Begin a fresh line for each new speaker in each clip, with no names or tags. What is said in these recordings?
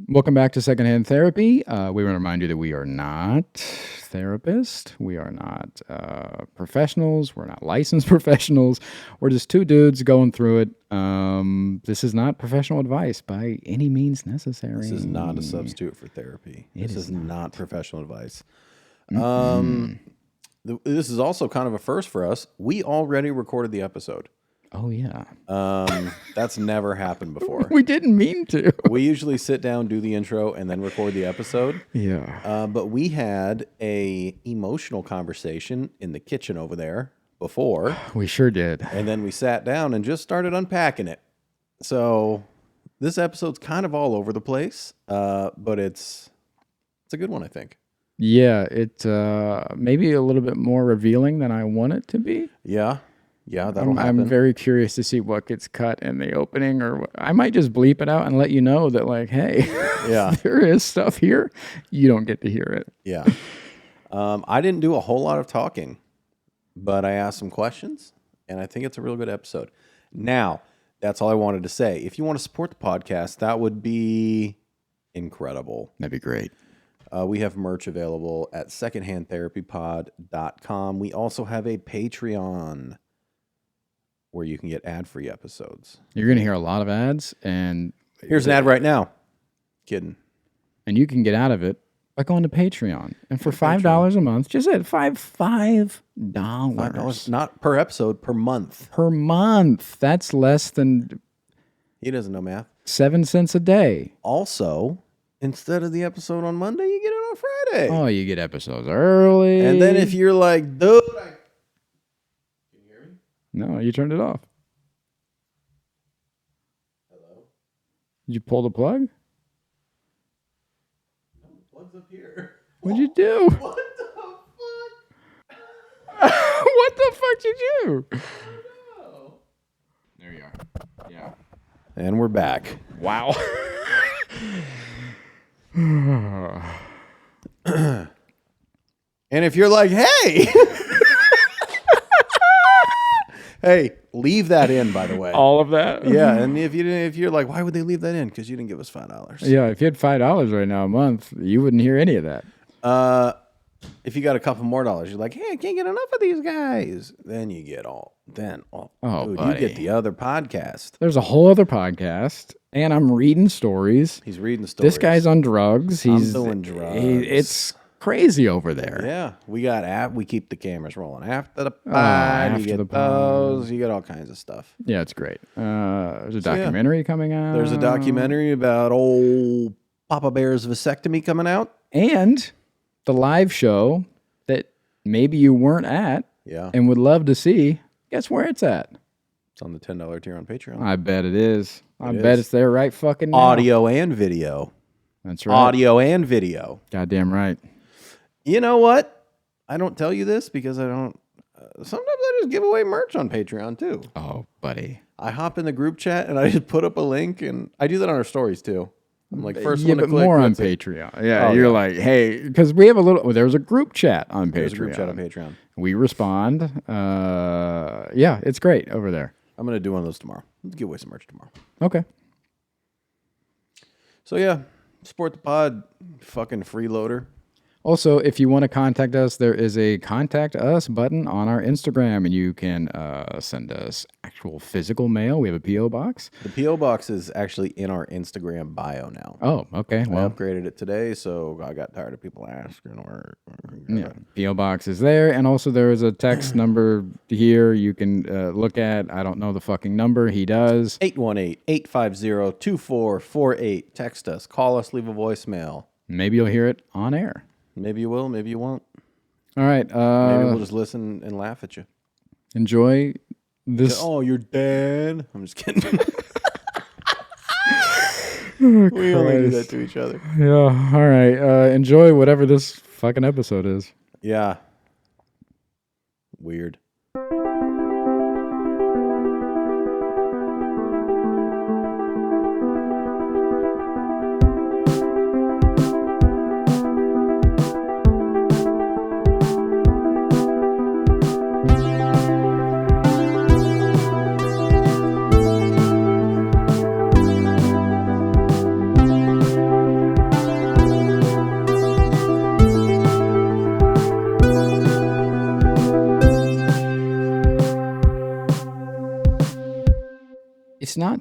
Welcome back to Secondhand Therapy. We want to remind you that we are not therapists. We are not professionals. We're not licensed professionals. We're just two dudes going through it. This is not professional advice by any means necessary.
This is not a substitute for therapy. This is not professional advice. This is also kind of a first for us. We already recorded the episode.
Oh, yeah.
That's never happened before.
We didn't mean to.
We usually sit down, do the intro, and then record the episode.
Yeah.
But we had a emotional conversation in the kitchen over there before.
We sure did.
And then we sat down and just started unpacking it. So this episode's kind of all over the place, but it's a good one, I think.
Yeah, it maybe a little bit more revealing than I want it to be.
Yeah, that'll happen.
I'm very curious to see what gets cut in the opening, or I might just bleep it out and let you know that, like, hey,
yeah,
there is stuff here. You don't get to hear it.
Yeah. I didn't do a whole lot of talking, but I asked some questions, and I think it's a real good episode. Now, that's all I wanted to say. If you want to support the podcast, that would be incredible.
That'd be great.
We have merch available at secondhandtherapypod.com. We also have a Patreon where you can get ad-free episodes.
You're going to hear a lot of ads, and
here's an ad right now. Kidding.
And you can get out of it by going to Patreon. And for $5 a month, just at $5.
$5, not per episode, per month.
Per month. That's less than...
He doesn't know math.
7 cents a day.
Also, instead of the episode on Monday, you get it on Friday.
Oh, you get episodes early.
And then if you're like, dude, can you hear me?
No, you turned it off.
Hello?
Did you pull the plug?
No, the plug's up here.
What'd you do?
What the fuck?
What the fuck did you do?
I don't know.
There you are. Yeah.
And we're back.
Wow.
And if you're like, hey, hey, leave that in, by the way.
All of that?
Yeah, and if you're like, why would they leave that in? Because you didn't give us $5.
Yeah, if you had $5 right now a month, you wouldn't hear any of that.
If you got a couple more dollars, you're like, hey, I can't get enough of these guys. Then you get
Oh,
dude,
buddy.
you get the other podcast.
There's a whole other podcast, and I'm reading stories.
He's reading stories.
This guy's on drugs. He's
doing drugs.
It's crazy over there.
Yeah, we got we keep the cameras rolling after the pod.
After
you get
the
those.
pod.
You get all kinds of stuff.
Yeah, it's great. There's a documentary coming out.
There's a documentary about old Papa Bear's vasectomy coming out.
And the live show that maybe you weren't at
Yeah.
and would love to see. Guess where it's at?
It's on the $10 tier on Patreon.
I bet it is. I bet it's there right fucking now.
Audio and video.
That's right.
Audio and video.
Goddamn right.
You know what? I don't tell you this because I don't. Sometimes I just give away merch on Patreon too.
Oh, buddy.
I hop in the group chat and I just put up a link, and I do that on our stories too. I'm like, first
Yeah,
one to
but
click.
more on
that's it.
Patreon. Yeah,
Oh,
you're
yeah.
like, hey, because we have there's a group chat on Patreon.
There's a group chat on Patreon.
We respond. Yeah, it's great over there.
I'm gonna do one of those tomorrow. Let's give away some merch tomorrow.
Okay.
So yeah, support the pod, fucking freeloader.
Also, if you want to contact us, there is a contact us button on our Instagram, and you can send us actual physical mail. We have a P.O. box.
The P.O. box is actually in our Instagram bio now.
Oh, okay.
I
Well,
upgraded it today, so I got tired of people asking.
yeah, P.O. box is there. And also there is a text number here you can look at. I don't know the fucking number. He does.
818-850-2448. Text us, call us, leave a voicemail.
Maybe you'll hear it on air.
Maybe you will, maybe you won't.
All right.
Maybe we'll just listen and laugh at you.
Enjoy this.
Oh, you're dead. I'm just kidding.
Oh,
We only do
Christ.
that to each other.
Yeah. All right. Enjoy whatever this fucking episode is.
Yeah. Weird.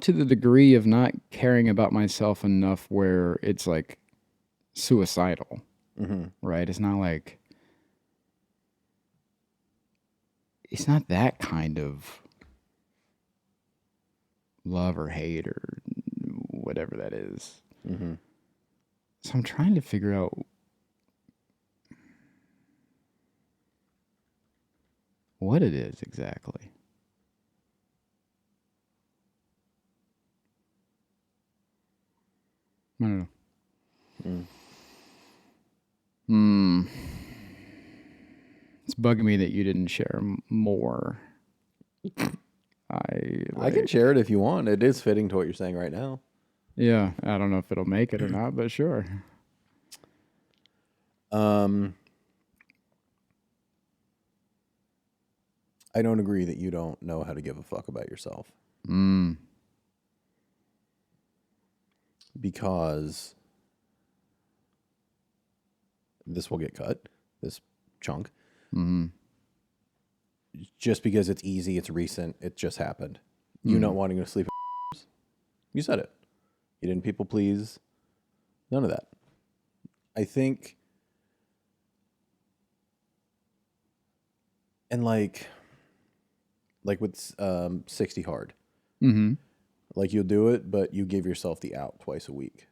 to the degree of not caring about myself enough where it's like suicidal, right? It's not like, it's not that kind of love or hate or whatever that is. So I'm trying to figure out what it is exactly. I don't know. It's bugging me that you didn't share more.
I can share it if you want. It is fitting to what you're saying right now.
Yeah, I don't know if it'll make it or not, but sure.
I don't agree that you don't know how to give a fuck about yourself. Because this will get cut, this chunk. Just because it's easy, it's recent, it just happened. You not wanting to sleep, you said it. You didn't people please. None of that. I think, and like with 60 hard. Like you'll do it, but you give yourself the out twice a week.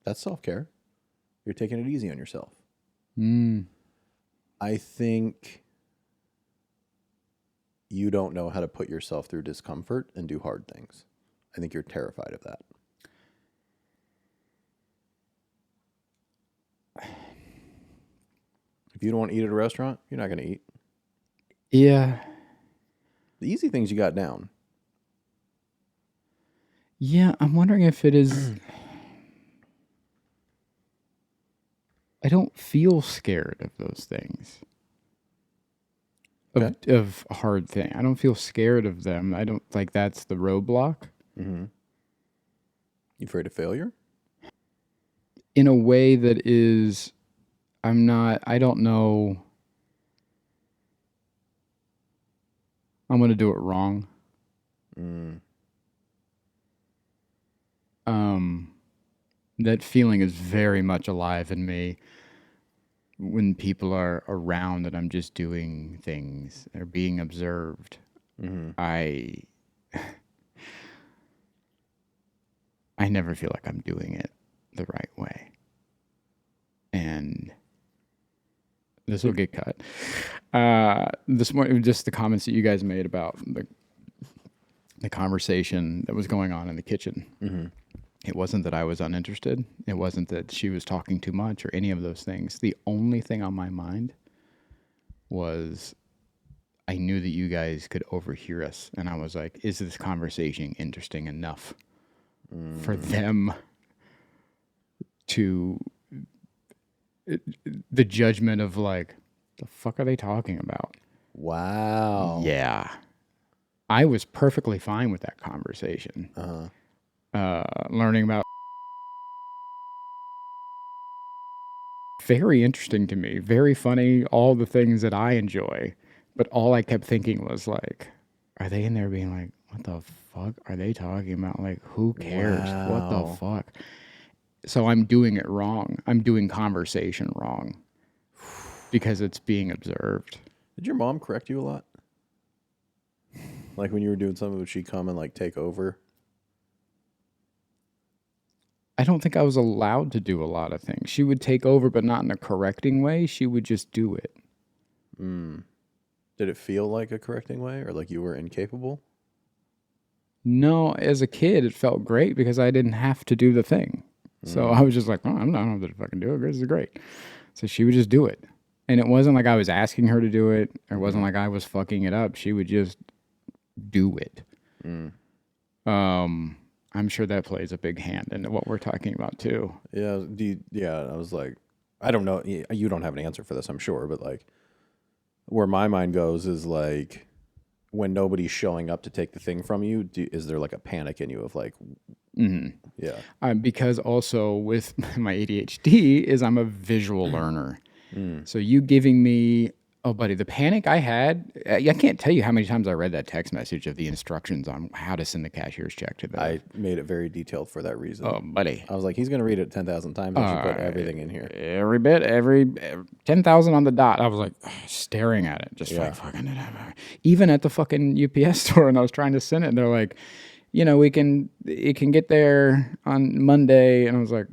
That's self-care. You're taking it easy on yourself. I think you don't know how to put yourself through discomfort and do hard things. I think you're terrified of that. If you don't want to eat at a restaurant, you're not going to eat.
Yeah.
The easy things you got down.
Yeah, I'm wondering if it is. I don't feel scared of those things. Of hard thing. I don't feel scared of them. I don't like that's the roadblock.
You afraid of failure?
In a way that is, I don't know. I'm going to do it wrong. That feeling is very much alive in me when people are around and I'm just doing things or being observed. I never feel like I'm doing it the right way. And this will get cut. This morning, just the comments that you guys made about the conversation that was going on in the kitchen. It wasn't that I was uninterested. It wasn't that she was talking too much or any of those things. The only thing on my mind was I knew that you guys could overhear us. And I was like, is this conversation interesting enough for them to the judgment of like, the fuck are they talking about?
Wow.
Yeah. I was perfectly fine with that conversation. Learning about very interesting to me, very funny, all the things that I enjoy. But all I kept thinking was like, are they in there being like, what the fuck are they talking about? Like, who cares? What the fuck? So I'm doing it wrong. I'm doing conversation wrong because it's being observed.
Did your mom correct you a lot? Like when you were doing something, would she come and like take over?
I don't think I was allowed to do a lot of things. She would take over, but not in a correcting way. She would just do it.
Did it feel like a correcting way or like you were incapable?
No, as a kid, it felt great because I didn't have to do the thing. So I was just like, oh, I don't have to fucking do it. This is great. So she would just do it. And it wasn't like I was asking her to do it. It wasn't like I was fucking it up. She would just do it. I'm sure that plays a big hand in what we're talking about too.
Yeah. I was like, I don't know. You don't have an answer for this, I'm sure. But like where my mind goes is like when nobody's showing up to take the thing from you, is there like a panic in you of like, yeah.
Because also with my ADHD is I'm a visual learner. So you giving me Oh, buddy, the panic I had, I can't tell you how many times I read that text message of the instructions on how to send the cashier's check to the.
I made it very detailed for that reason.
Oh, buddy.
I was like, he's going to read it 10,000 times. I should put everything in here.
Every bit, every 10,000 on the dot. I was like staring at it, just like fucking it. Even at the fucking UPS store, and I was trying to send it, and they're like, it can get there on Monday. And I was like,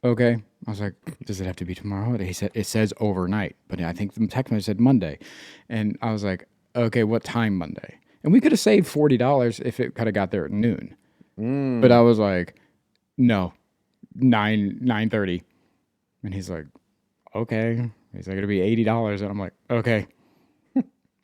okay. I was like, does it have to be tomorrow? He said, it says overnight, but I think the text message said Monday. And I was like, okay, what time Monday? And we could have saved $40 if it could have got there at noon. But I was like, no, 9:30. And he's like, okay. He's like, it'll be $80. And I'm like, okay.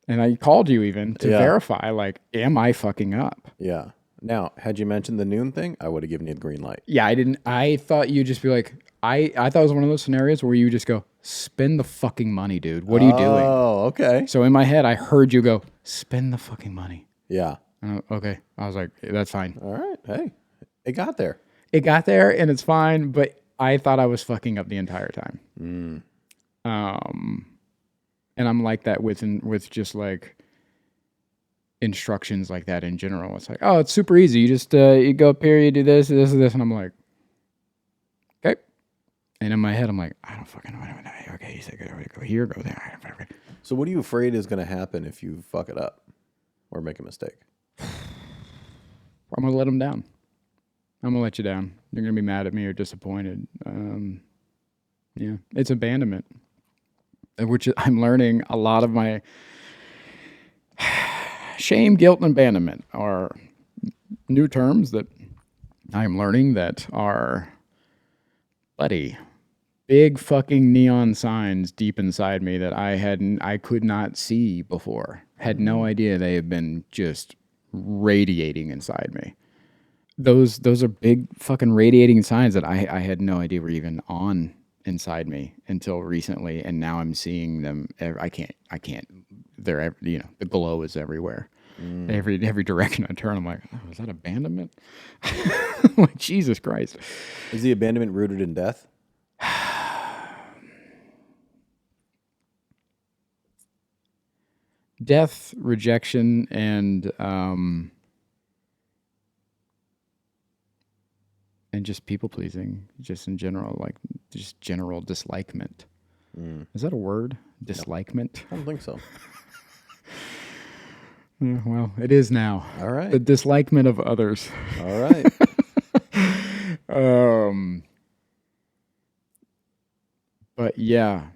And I called you even to verify, like, am I fucking up?
Yeah. Now, had you mentioned the noon thing, I would have given you the green light.
Yeah, I didn't. I thought you'd just be like, I thought it was one of those scenarios where you just go, spend the fucking money, dude. What are you doing?
Oh, okay.
So in my head, I heard you go, spend the fucking money.
Yeah.
Okay. I was like, that's fine.
All right. Hey, it got there.
It got there and it's fine, but I thought I was fucking up the entire time. And I'm like that with just like instructions like that in general. It's like, oh, it's super easy. You just you go up here, you do this, this, and this, and I'm like, okay. And in my head, I'm like, I don't fucking know. Okay, you said go here, go there.
So what are you afraid is going to happen if you fuck it up or make a mistake?
I'm gonna let them down. I'm gonna let you down. You're gonna be mad at me or disappointed. Yeah, it's abandonment, which I'm learning a lot of my shame, guilt, and abandonment are new terms that I'm learning that are, buddy, big fucking neon signs deep inside me that I could not see before. Had no idea they have been just radiating inside me. Those are big fucking radiating signs that I had no idea were even on inside me until recently, and now I'm seeing them. I can't. They're the glow is everywhere. Every direction I turn, I'm like, oh, is that abandonment? I'm like, Jesus Christ.
Is the abandonment rooted in death?
Death, rejection, and just people pleasing, just in general, like just general dislikement. Is that a word? Dislikement?
I don't think so.
Yeah, well, it is now.
All right.
The dislikement of others.
All right.
But yeah.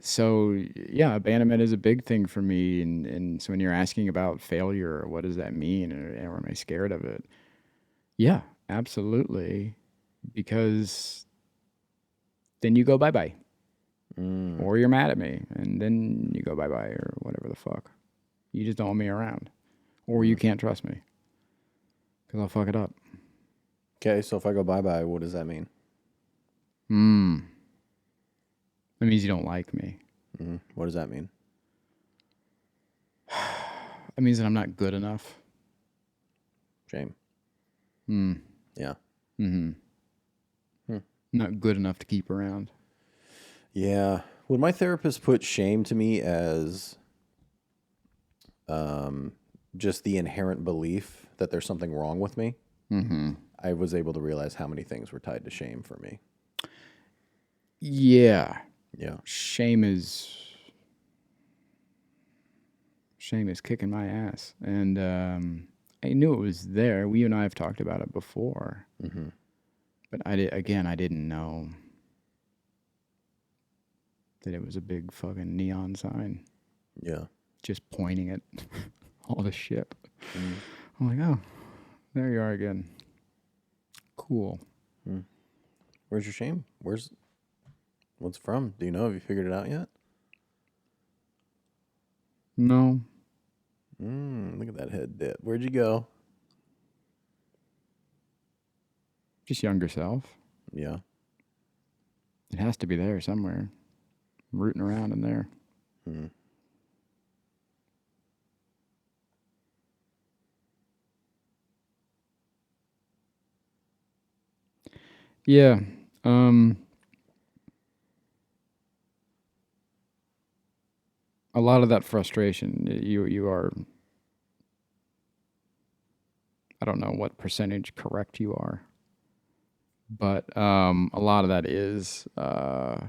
So yeah, abandonment is a big thing for me, and so when you're asking about failure, what does that mean, or am I scared of it? Yeah, absolutely, because then you go bye-bye. Or you're mad at me, and then you go bye-bye, or whatever the fuck. You just don't want me around. Or you can't trust me. Because I'll fuck it up.
Okay, so if I go bye-bye, what does that mean?
That means you don't like me.
What does that mean?
That means that I'm not good enough.
Shame. Yeah.
Not good enough to keep around.
Yeah. Would my therapist put shame to me as just the inherent belief that there's something wrong with me? I was able to realize how many things were tied to shame for me.
Yeah.
Yeah.
Shame is kicking my ass. And I knew it was there. You and I have talked about it before. But I didn't know that it was a big fucking neon sign.
Yeah.
Just pointing at all the shit. I'm like, oh, there you are again. Cool.
Where's your shame? What's it from? Do you know? Have you figured it out yet?
No.
Look at that head dip. Where'd you go?
Just younger self.
Yeah.
It has to be there somewhere. I'm rooting around in there. Yeah. a lot of that frustration, you are, I don't know what percentage correct you are, but a lot of that is the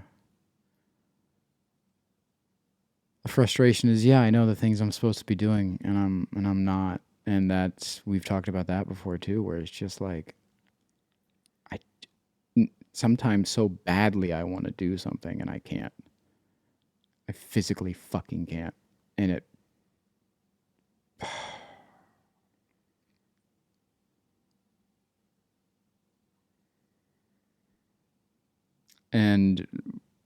frustration is, yeah, I know the things I'm supposed to be doing, and I'm not, and that's, we've talked about that before too, where it's just like I sometimes so badly I want to do something and I can't. I physically fucking can't, and it. And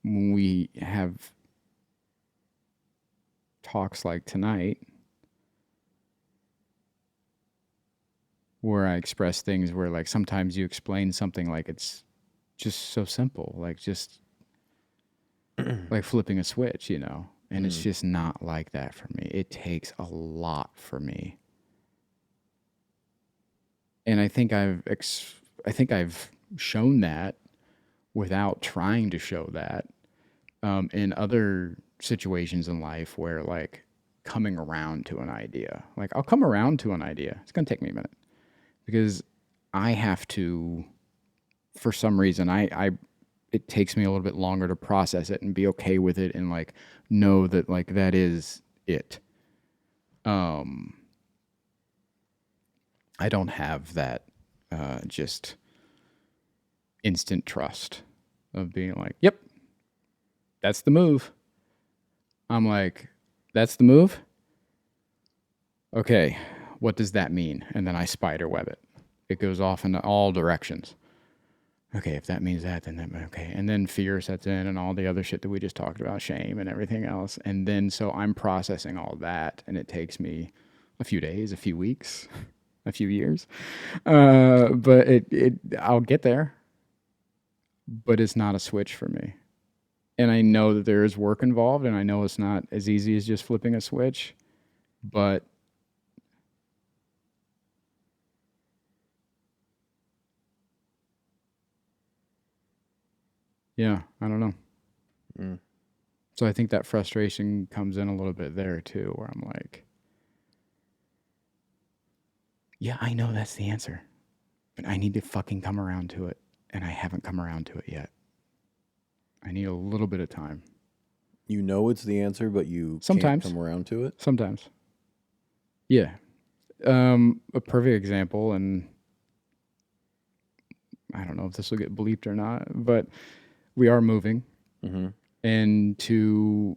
when we have talks like tonight, where I express things where, like, sometimes you explain something like it's just so simple, like just like flipping a switch, and it's just not like that for me. It takes a lot for me. And I think I've shown that without trying to show that in other situations in life where, like, coming around to an idea, like, I'll come around to an idea. It's going to take me a minute because I have to, for some reason, I it takes me a little bit longer to process it and be okay with it and, like, know that, like, that is it. I don't have that just instant trust of being like, yep, that's the move. I'm like, that's the move? Okay, what does that mean? And then I spider web it. It goes off in all directions. Okay, if that means that, then that, okay. And then fear sets in and all the other shit that we just talked about, shame and everything else. And then so I'm processing all that, and it takes me a few days, a few weeks, a few years. But I'll get there. But it's not a switch for me. And I know that there is work involved, and I know it's not as easy as just flipping a switch. But yeah, I don't know. So I think that frustration comes in a little bit there too, where I'm like, yeah, I know that's the answer, but I need to fucking come around to it. And I haven't come around to it yet. I need a little bit of time.
You know it's the answer, but you
Sometimes.
can't come around to it?
Sometimes. Yeah. A perfect example, and I don't know if this will get bleeped or not, but we are moving.
Mm-hmm.
And to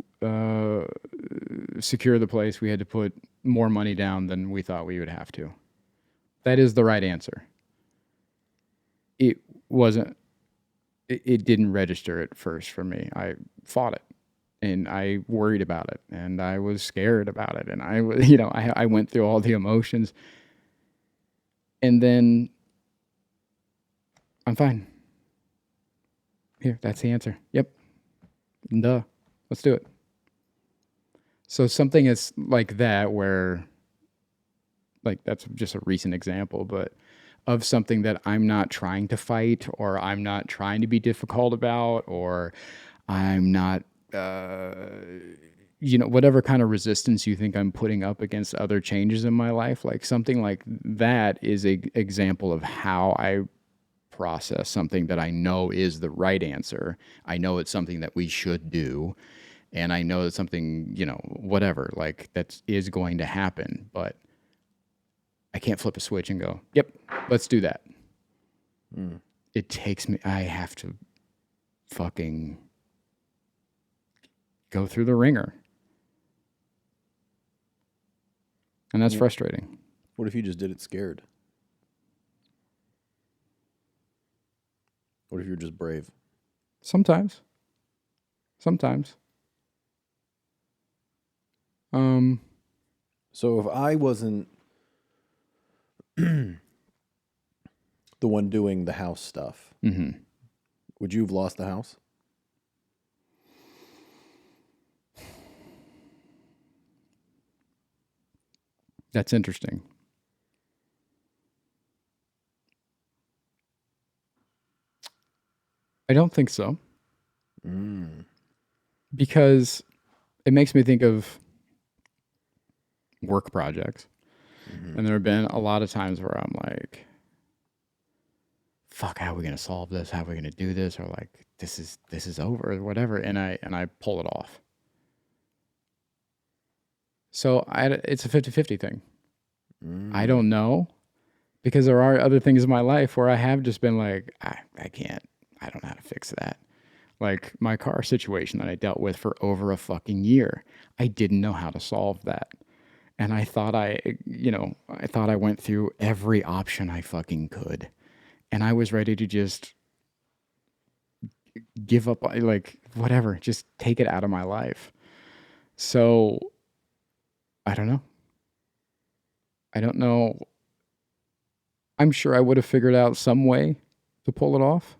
secure the place, we had to put more money down than we thought we would have to. That is the right answer. It wasn't, it didn't register at first for me. I fought it and I worried about it and I was scared about it. And I was, I went through all the emotions, and then I'm fine. Here, that's the answer. Yep. Duh. Let's do it. So something is like that where, like, that's just a recent example, but of something that I'm not trying to fight, or I'm not trying to be difficult about, or I'm not, whatever kind of resistance you think I'm putting up against other changes in my life, like something like that is a example of how I process something that I know is the right answer. I know it's something that we should do. And I know it's something, whatever, like, that is going to happen, but I can't flip a switch and go, yep, let's do that. It takes me, I have to fucking go through the ringer. And that's frustrating.
What if you just did it scared? What if you're just brave?
Sometimes.
So if I wasn't the one doing the house stuff, would you have lost the house?
That's interesting. I don't think so. Because it makes me think of work projects. And there have been a lot of times where I'm like, fuck, how are we going to solve this? How are we going to do this? Or like, this is over or whatever. And I pull it off. So it's a 50-50 thing. I don't know, because there are other things in my life where I have just been like, I can't, I don't know how to fix that. Like my car situation that I dealt with for over a fucking year. I didn't know how to solve that. And I thought I went through every option I fucking could. And I was ready to just give up, like, whatever, just take it out of my life. So I don't know. I don't know. I'm sure I would have figured out some way to pull it off,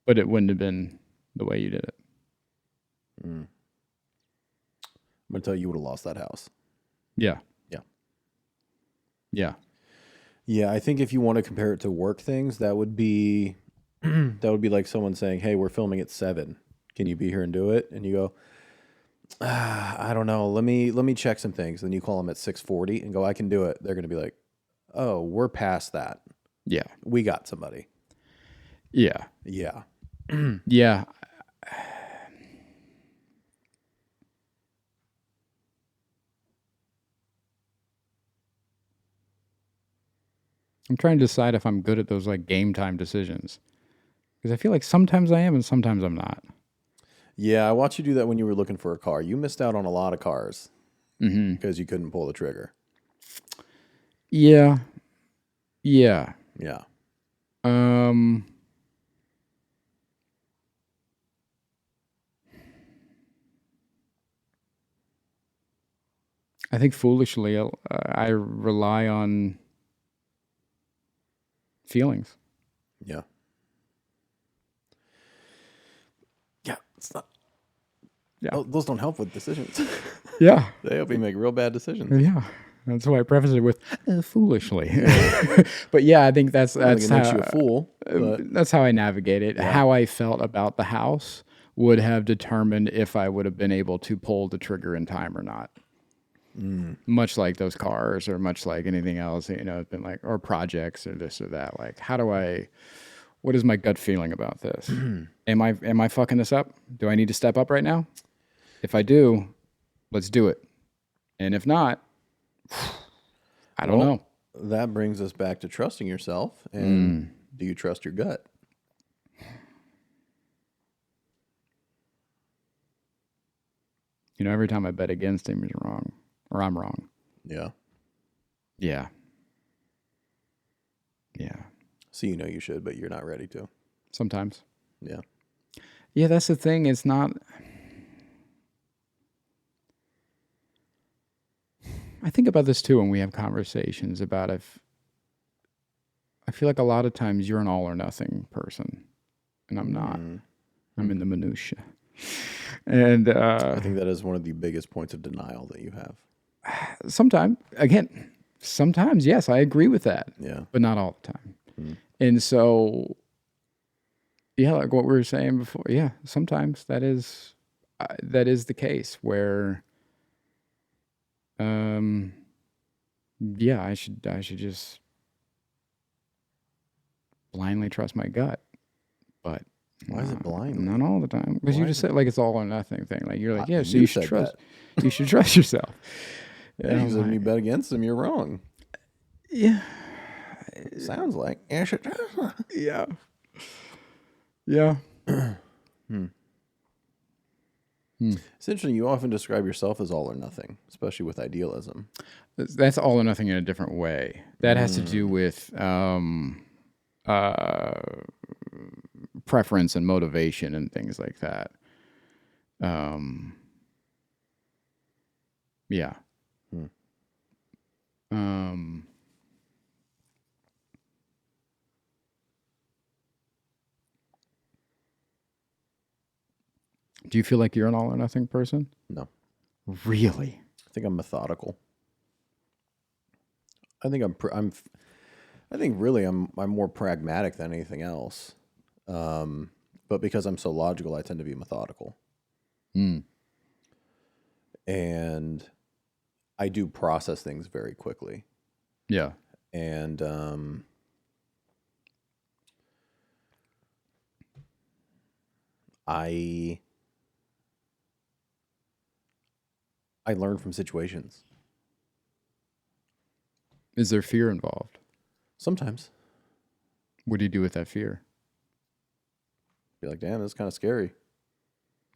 but it wouldn't have been the way you did it.
I'm going to tell you would have lost that house.
Yeah.
Yeah.
Yeah.
Yeah, I think if you want to compare it to work things, that would be like someone saying, "Hey, we're filming at 7. Can you be here and do it?" And you go, I don't know. Let me check some things. Then you call them at 6:40 and go, "I can do it." They're going to be like, "Oh, we're past that.
Yeah.
We got somebody."
Yeah.
Yeah.
Yeah. I'm trying to decide if I'm good at those like game time decisions, because I feel like sometimes I am and sometimes I'm not.
Yeah, I watched you do that when you were looking for a car. You missed out on a lot of cars because you couldn't pull the trigger.
Yeah. Yeah.
Yeah.
I think foolishly, I rely on feelings.
Yeah. Yeah. It's not.
Yeah.
Oh, those don't help with decisions.
Yeah.
They help you make real bad decisions.
Yeah. That's why I preface it with foolishly. But yeah, I think that's
It
how
makes you a fool. But
that's how I navigate it. How I felt about the house would have determined if I would have been able to pull the trigger in time or not. Much like those cars, or much like anything else, it's been like, or projects or this or that. Like, what is my gut feeling about this? Am I fucking this up? Do I need to step up right now? If I do, let's do it. And if not, I don't know.
that brings us back to trusting yourself. And do you trust your gut?
Every time I bet against him is wrong, or I'm wrong.
Yeah.
Yeah. Yeah.
So you should, but you're not ready to.
Sometimes.
Yeah.
Yeah, that's the thing. It's not. I think about this too when we have conversations about if. I feel like a lot of times you're an all or nothing person, and I'm not. I'm in the minutia. And
I think that is one of the biggest points of denial that you have.
sometimes, yes, I agree with that.
Yeah.
But not all the time. And so, yeah, like what we were saying before, yeah, sometimes that is the case where, yeah, I should just blindly trust my gut, but
Why is it blind?
not all the time, because you just said like it's all or nothing thing. Like you're like, yeah, so
you
you should
said
trust. You should trust yourself.
Yeah, because when you bet against them, you're wrong.
Yeah.
Sounds like. Yeah.
Yeah. Yeah.
It's interesting. You often describe yourself as all or nothing, especially with idealism.
That's all or nothing in a different way. That has to do with preference and motivation and things like that. Yeah. Do you feel like you're an all or nothing person?
No.
Really?
I think I'm methodical. I think I'm more pragmatic than anything else. But because I'm so logical, I tend to be methodical. and I do process things very quickly.
Yeah.
And I learn from situations.
Is there fear involved?
Sometimes
What do you do with that fear?
be like, damn, this is kind of scary.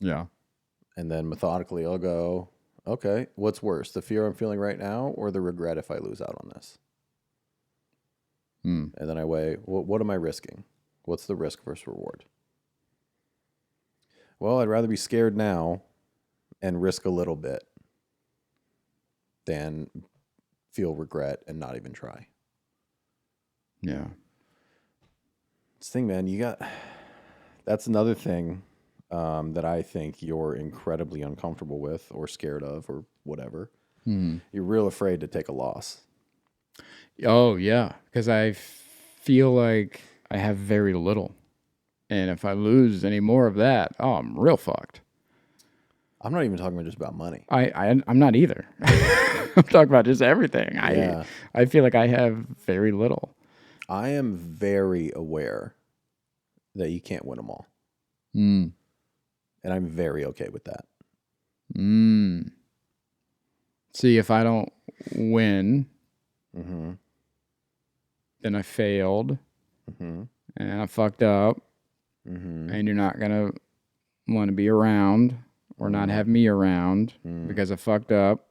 Yeah.
And then methodically I'll go, okay, what's worse, the fear I'm feeling right now or the regret if I lose out on this?
Hmm.
And then I weigh, what am I risking? What's the risk versus reward? Well, I'd rather be scared now and risk a little bit than feel regret and not even try.
Yeah.
This thing, man, that's another thing that I think you're incredibly uncomfortable with or scared of or whatever.
Hmm.
You're real afraid to take a loss.
Oh, yeah. Because I feel like I have very little. And if I lose any more of that, oh, I'm real fucked.
I'm not even talking about just about money.
I'm not either. I'm talking about just everything.
Yeah.
I feel like I have very little.
I am very aware that you can't win them all.
Mm.
And I'm very okay with that.
Mm. See, if I don't win,
Mm-hmm.
then I failed
Mm-hmm.
and I fucked up,
Mm-hmm.
and you're not going to want to be around or not have me around because I fucked up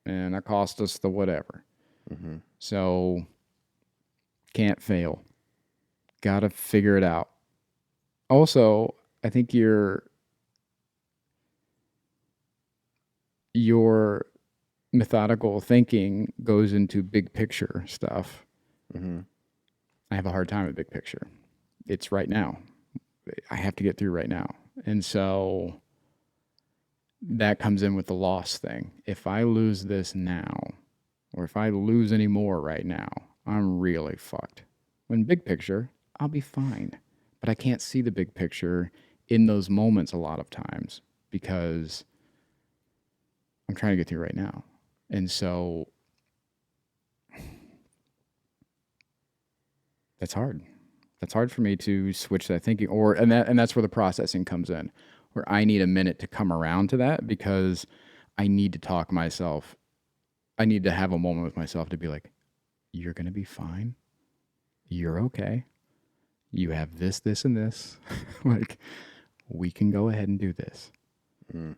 and I cost us the whatever.
Mm-hmm.
So, can't fail. Got to figure it out. Also, I think your methodical thinking goes into big picture stuff.
Mm-hmm.
I have a hard time with big picture. It's right now. I have to get through right now. And so that comes in with the loss thing. If I lose this now, or if I lose any more right now, I'm really fucked. When big picture, I'll be fine. But I can't see the big picture in those moments a lot of times because I'm trying to get through right now. And so that's hard. That's hard for me to switch that thinking, and that's where the processing comes in, where I need a minute to come around to that because I need to talk myself. I need to have a moment with myself to be like, you're going to be fine. You're okay. You have this, this, and this. Like, we can go ahead and do this.
Mm.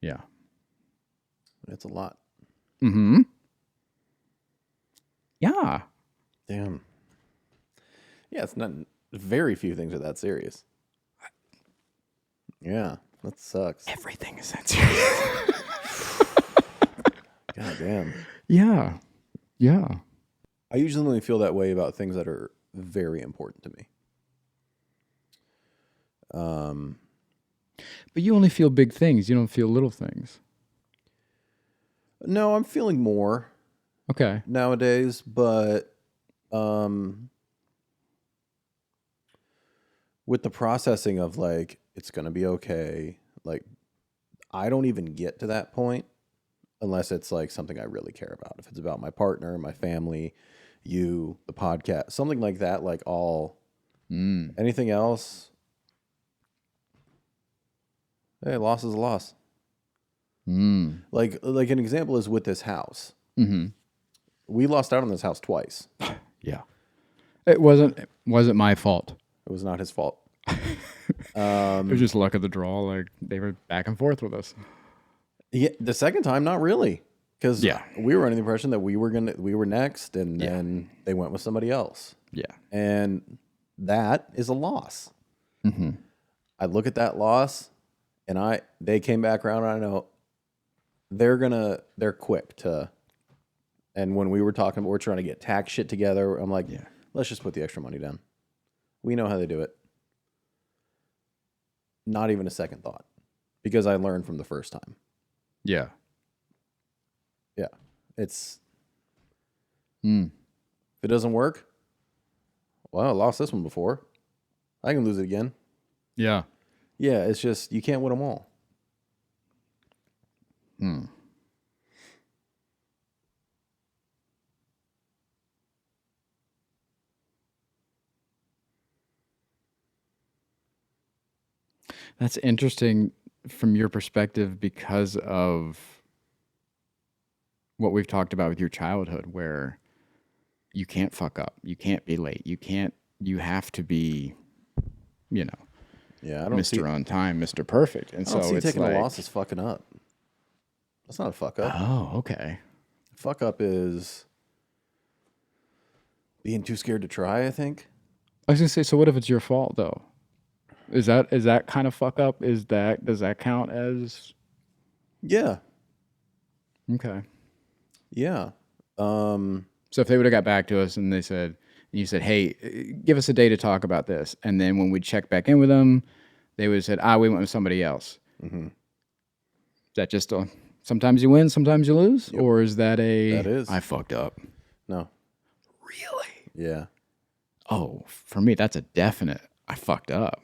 Yeah.
It's a lot.
Mm-hmm. Yeah.
Damn. Yeah, it's not very few things are that serious. Yeah, that sucks.
Everything is that serious.
God damn.
Yeah. Yeah.
I usually only feel that way about things that are very important to me.
But you only feel big things. You don't feel little things.
No, I'm feeling more
Okay.
nowadays, but with the processing of like it's gonna be okay, like I don't even get to that point unless it's like something I really care about. If it's about my partner, my family, you, the podcast, something like that, like anything else, hey, loss is a loss. Like an example is with this house.
Mm-hmm.
We lost out on this house twice.
Yeah. It wasn't my fault.
It was not his fault.
It was just luck of the draw. Like they were back and forth with us.
Yeah, the second time, not really, because
Yeah.
we were under the impression that we were next, and then they went with somebody else.
Yeah.
And that is a loss.
Mm-hmm.
I look at that loss, and they came back around, and I know they're quick to. And when we were talking, we're trying to get tax shit together. I'm like, let's just put the extra money down. We know how they do it. Not even a second thought, because I learned from the first time.
Yeah.
Yeah, it's. If it doesn't work, well, I lost this one before. I can lose it again.
Yeah.
Yeah, it's just you can't win them all.
Hmm. That's interesting from your perspective because of what we've talked about with your childhood, where you can't fuck up, you can't be late, you have to be, you know,
Yeah, I don't see.
Mr. On Time, Mr. Perfect. And
I don't
so
see
it's
taking
like,
a loss as fucking up. That's not a fuck up.
oh, okay.
Fuck up is being too scared to try, I think.
I was gonna say, so what if it's your fault though? Is that kind of fuck up? Does that count as
Yeah.
okay?
Yeah.
So if they would have got back to us and you said, hey, give us a day to talk about this, and then when we check back in with them, they would have said, we went with somebody else.
Mm-hmm.
Is that just sometimes you win, sometimes you lose, or is that
That is.
I fucked up?
No.
Really?
Yeah.
Oh, for me, that's a definite. I fucked up.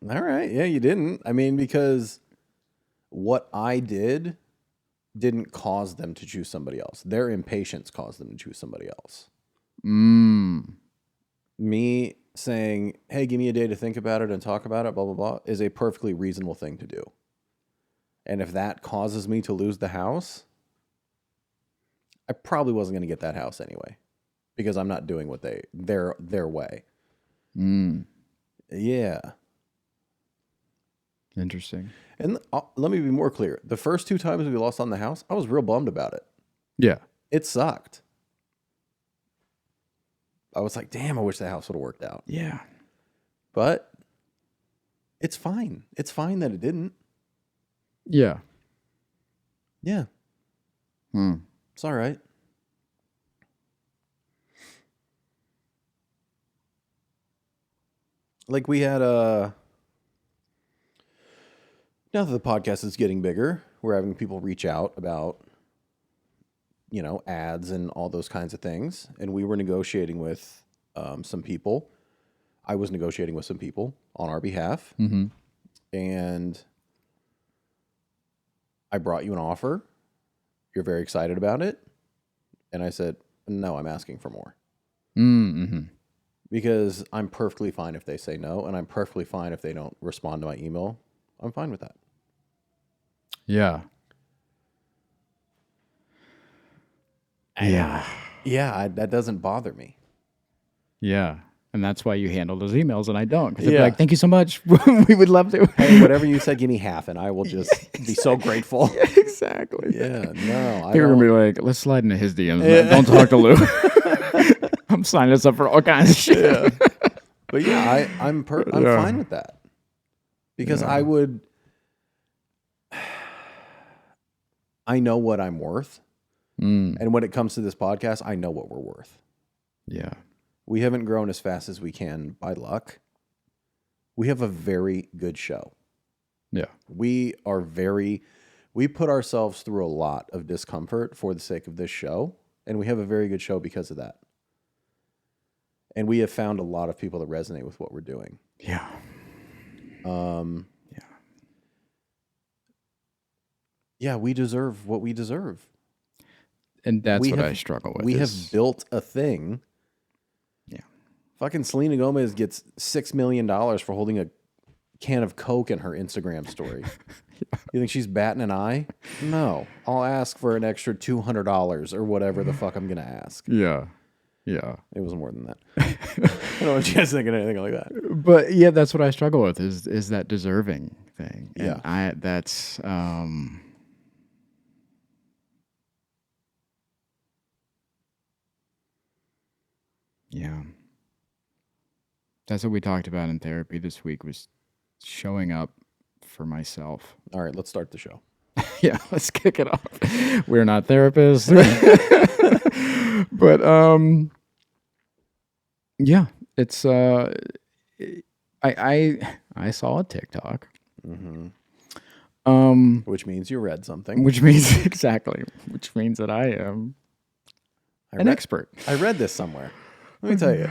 All right. Yeah, you didn't. I mean, because what I did didn't cause them to choose somebody else. Their impatience caused them to choose somebody else. Me saying, hey, give me a day to think about it and talk about it, blah, blah, blah, is a perfectly reasonable thing to do. And if that causes me to lose the house, I probably wasn't going to get that house anyway, because I'm not doing what their way. Yeah.
Interesting.
And let me be more clear. The first 2 times we lost on the house, I was real bummed about it.
Yeah.
It sucked. I was like, damn, I wish the house would have worked out.
Yeah.
But it's fine. It's fine that it didn't.
Yeah.
Yeah. It's all right. Like we had now that the podcast is getting bigger, we're having people reach out about, ads and all those kinds of things. And we were negotiating with some people. I was negotiating with some people on our behalf.
Mm-hmm.
And I brought you an offer. You're very excited about it. And I said, no, I'm asking for more.
Mm-hmm.
Because I'm perfectly fine if they say no. And I'm perfectly fine if they don't respond to my email. I'm fine with that.
Yeah. Yeah.
Yeah, that doesn't bother me.
Yeah. And that's why you handle those emails and I don't. Because
Yeah.
they're like, thank you so much. We would love to.
Hey, whatever you said, give me half, and I will just be so grateful.
Yeah, exactly.
Yeah, no,
They're going to be like, let's slide into his DMs. Man. Don't talk to Lou. I'm signing us up for all kinds of shit.
Yeah. But yeah, I'm fine with that. Because I know what I'm worth. And when it comes to this podcast, I know what we're worth.
Yeah.
We haven't grown as fast as we can by luck. We have a very good show.
Yeah.
We put ourselves through a lot of discomfort for the sake of this show, and we have a very good show because of that. And we have found a lot of people that resonate with what we're doing.
Yeah.
Yeah, we deserve what we deserve.
And that's what I struggle with.
We have built a thing.
Yeah.
Fucking Selena Gomez gets $6 million for holding a can of Coke in her Instagram story. You think she's batting an eye? No. I'll ask for an extra $200 or whatever the fuck I'm going to ask.
Yeah. Yeah.
It was more than that. I don't know what you guys think of anything like that.
But yeah, that's what I struggle with is that deserving thing. And
yeah.
That's yeah. That's what we talked about in therapy this week, was showing up for myself.
All right, let's start the show.
Yeah, let's kick it off. We're not therapists. But yeah, it's I saw a TikTok.
Mm-hmm. Which means you read something.
Which means which means that I am an expert.
I read this somewhere. Let me tell you,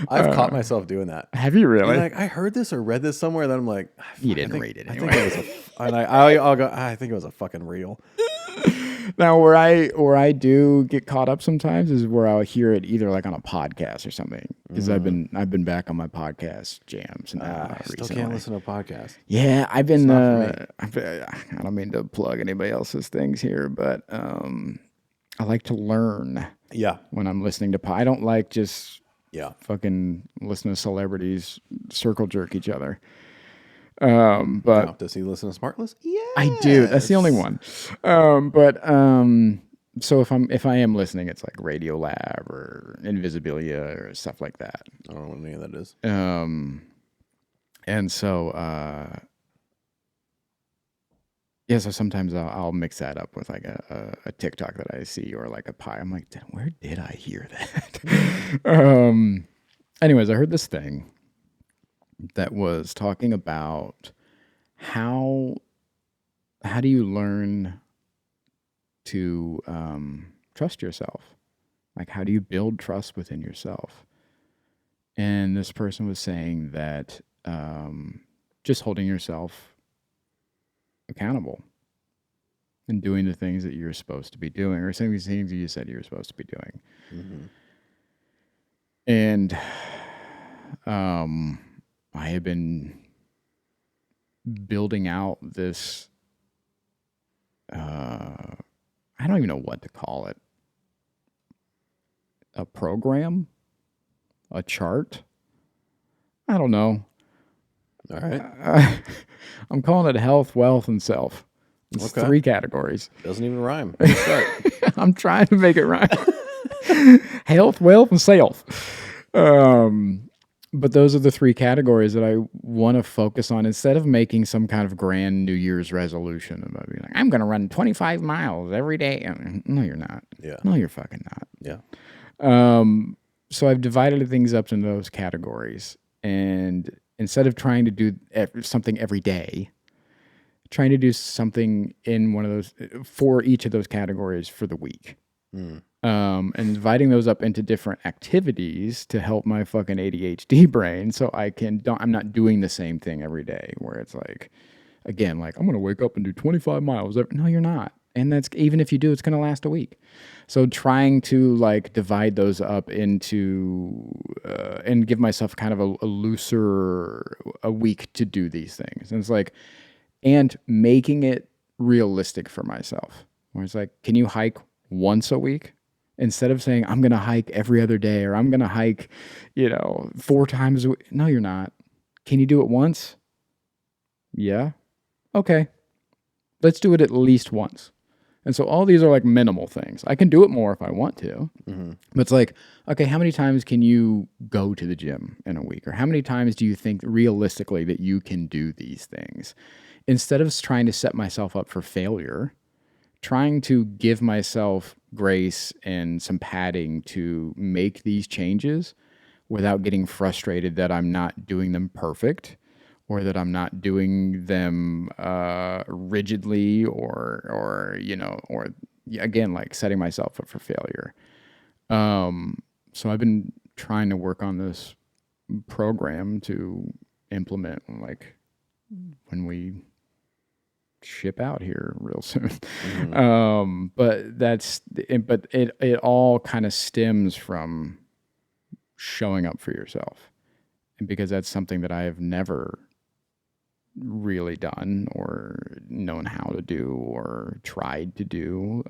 I've caught myself doing that.
Have you really?
Like, I heard this or read this somewhere. Then I'm like,
You didn't read it
I
anyway.
think it was and I'll go. I think it was a fucking reel.
Now, where I do get caught up sometimes is where I'll hear it either like on a podcast or something, because I've been back on my podcast jams now
Still
recently.
can't listen to a podcast.
Yeah, I've been.
not for
I don't mean to plug anybody else's things here, but I like to learn
Yeah,
when I'm listening to. I don't like just
yeah.
fucking listen to celebrities circle jerk each other. But
Now, does he listen to Smartless? Yeah,
I do. That's the only one. So if I am listening, it's like Radio Lab or Invisibilia or stuff like that.
I don't know what any of that is.
And so yeah, so sometimes I'll mix that up with like a TikTok that I see or like a pie. I'm like, where did I hear that? Anyways, I heard this thing that was talking about how do you learn to trust yourself? Like, how do you build trust within yourself? And this person was saying that just holding yourself accountable and doing the things that you're supposed to be doing, or saying these things you said you're supposed to be doing.
Mm-hmm.
And I have been building out this, I don't even know what to call it, a program, a chart. I don't know.
All right.
I'm calling it health, wealth, and self. It's
Okay.
3 categories.
Doesn't even rhyme. Let's start.
I'm trying to make it right. Health, wealth, and self. But those are the 3 categories that I want to focus on instead of making some kind of grand New Year's resolution about being like, I'm going to run 25 miles every day. No, you're not.
Yeah.
No, you're fucking not.
Yeah.
So I've divided things up into those categories. And instead of trying to do something every day, trying to do something in one of those, for each of those categories for the week. And dividing those up into different activities to help my fucking ADHD brain, so I'm not doing the same thing every day where it's like, again, like I'm going to wake up and do 25 miles. No, you're not. And that's, even if you do, it's going to last a week. So trying to like divide those up into, and give myself kind of a looser, a week to do these things. And it's like, and making it realistic for myself, where it's like, can you hike once a week? Instead of saying, I'm going to hike every other day, or I'm going to hike, 4 times a week. No, you're not. Can you do it once? Yeah. Okay. Let's do it at least once. And so all these are like minimal things. I can do it more if I want to. Mm-hmm. But it's like, okay, how many times can you go to the gym in a week? Or how many times do you think realistically that you can do these things? Instead of trying to set myself up for failure, trying to give myself grace and some padding to make these changes without getting frustrated that I'm not doing them perfect, or that I'm not doing them rigidly, or again, like setting myself up for failure. So I've been trying to work on this program to implement, like, when we ship out here real soon. Mm-hmm. But it all kind of stems from showing up for yourself, and because that's something that I have never really done or known how to do or tried to do.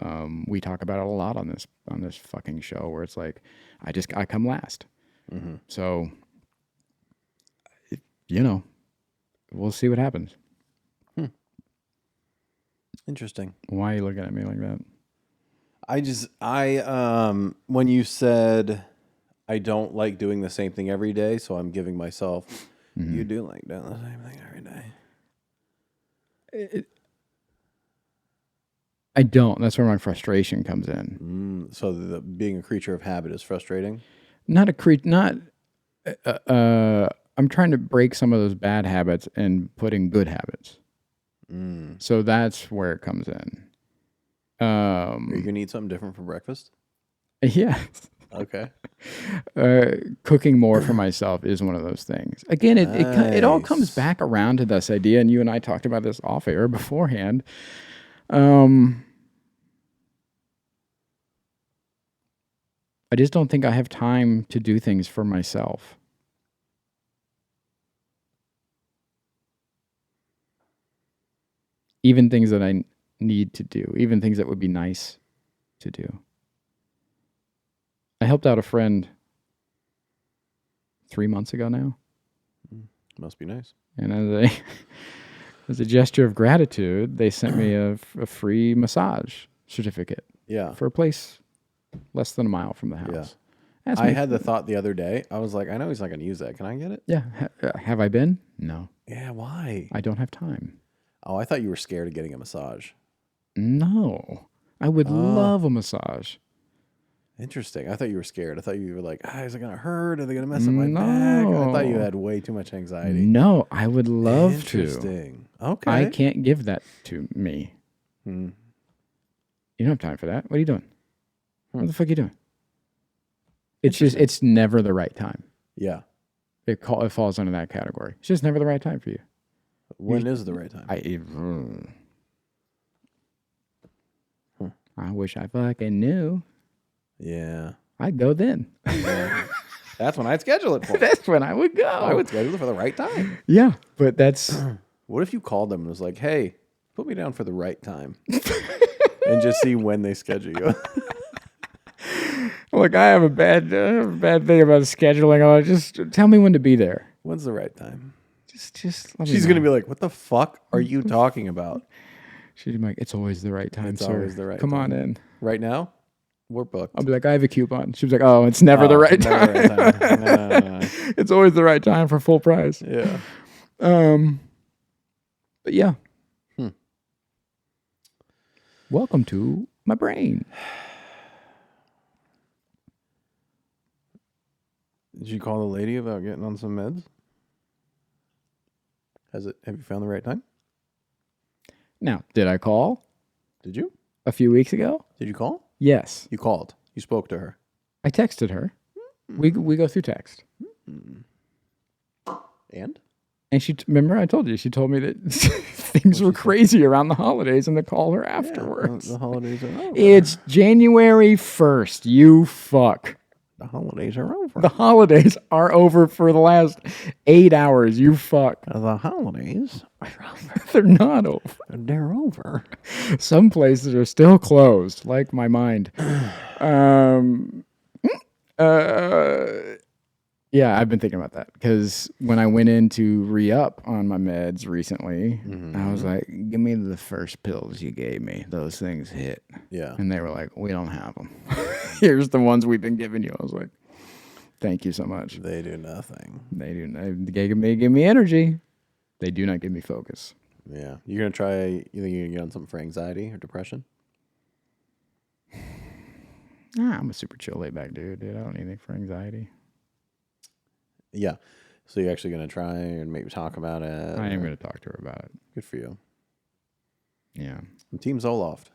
We talk about it a lot on this fucking show, where it's like I come last. Mm-hmm. So we'll see what happens.
Interesting.
Why are you looking at me like that?
When you said I don't like doing the same thing every day, so I'm giving myself, mm-hmm. You do like doing the same thing every day.
I don't. That's where my frustration comes in.
So being a creature of habit is frustrating?
I'm trying to break some of those bad habits and put in good habits. So that's where it comes in.
Are you going to eat something different for breakfast?
Yeah.
Okay.
Cooking more for myself is one of those things. Again, it all comes
Nice.
back around to this idea, and you and I talked about this off air beforehand. I just don't think I have time to do things for myself. Even things that I need to do, even things that would be nice to do. I helped out a friend 3 months ago now.
Must be nice.
And as a gesture of gratitude, they sent me a free massage certificate
Yeah.
for a place less than a mile from the house. That's
I
me.
had the thought the other day. I was like, I know he's not going to use that. Can I get it?
Yeah. Have I been? No.
Yeah. Why?
I don't have time.
Oh, I thought you were scared of getting a massage.
No. I would love a massage.
Interesting. I thought you were scared. I thought you were like, is it going to hurt? Are they going to mess up my back? I thought you had way too much anxiety.
No, I would love to.
Interesting. Okay.
I can't give that to me.
Hmm.
You don't have time for that. What are you doing? What the fuck are you doing? It's just, it's never the right time.
Yeah.
It falls under that category. It's just never the right time for you.
When is the right time?
I wish I fucking knew.
Yeah.
I'd go then.
Yeah. That's when I'd schedule it for.
That's when I would go.
I would schedule it for the right time.
Yeah, but that's...
What if you called them and was like, hey, put me down for the right time and just see when they schedule you?
Look, I have a bad thing about scheduling. Oh, just tell me when to be there.
When's the right time?
Just let me
She's
know.
going to be like, what the fuck are you talking about?
She'd be like, it's always the right time,
It's
sir.
always the right
Come on
time.
in.
Right now, we're booked.
I'll be like, I have a coupon. She was like, oh, it's never the right time.
Never the right time. No.
It's always the right time for full price.
Yeah.
But yeah. Welcome to my brain.
Did you call the lady about getting on some meds? Have you found the right time?
Now, did I call
Did you?
a few weeks ago?
Did you call?
Yes.
You called. You spoke to her.
I texted her. We go through text.
And?
And remember I told you, she told me that things were crazy around the holidays and to call her afterwards.
The holidays are over.
It's January 1st, you fuck.
The holidays are over.
The holidays are over for the last 8 hours, you fuck.
The holidays are over.
They're not over.
They're over.
Some places are still closed, like my mind. Yeah, I've been thinking about that because when I went in to re-up on my meds recently, I was like, give me the first pills you gave me. Those things hit.
Yeah.
And they were like, we don't have them. Here's the ones we've been giving you. I was like, thank you so much.
They do nothing.
They give me energy. They do not give me focus.
Yeah. You're going to try, you think you're going to get on something for anxiety or depression?
I'm a super chill, laid back dude. I don't need anything for anxiety.
Yeah. So you're actually going to try and maybe talk about it?
I am going to talk to her about it.
Good for you.
Yeah.
I'm Team Zoloft.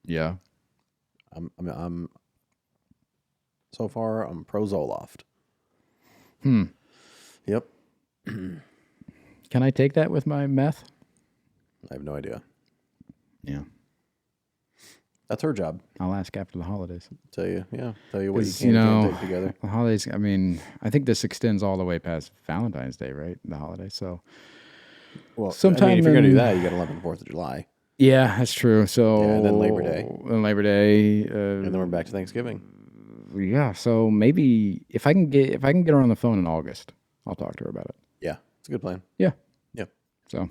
Yeah.
I'm so far, I'm pro Zoloft. Yep.
Can I take that with my meth?
I have no idea.
Yeah.
That's her job.
I'll ask after the holidays.
Tell you what you
'Cause,
can and can't take together.
The holidays, I mean, I think this extends all the way past Valentine's Day, right? The holiday. So,
Well,
sometime
if you're going to do
in-
that, you got to 11 4th of July.
yeah, that's true. So,
Yeah, and then Labor Day.
And Labor Day.
And then we're back to Thanksgiving.
Yeah. So maybe if I can get her on the phone in August, I'll talk to her about it.
Yeah. It's a good plan.
Yeah.
Yep.
So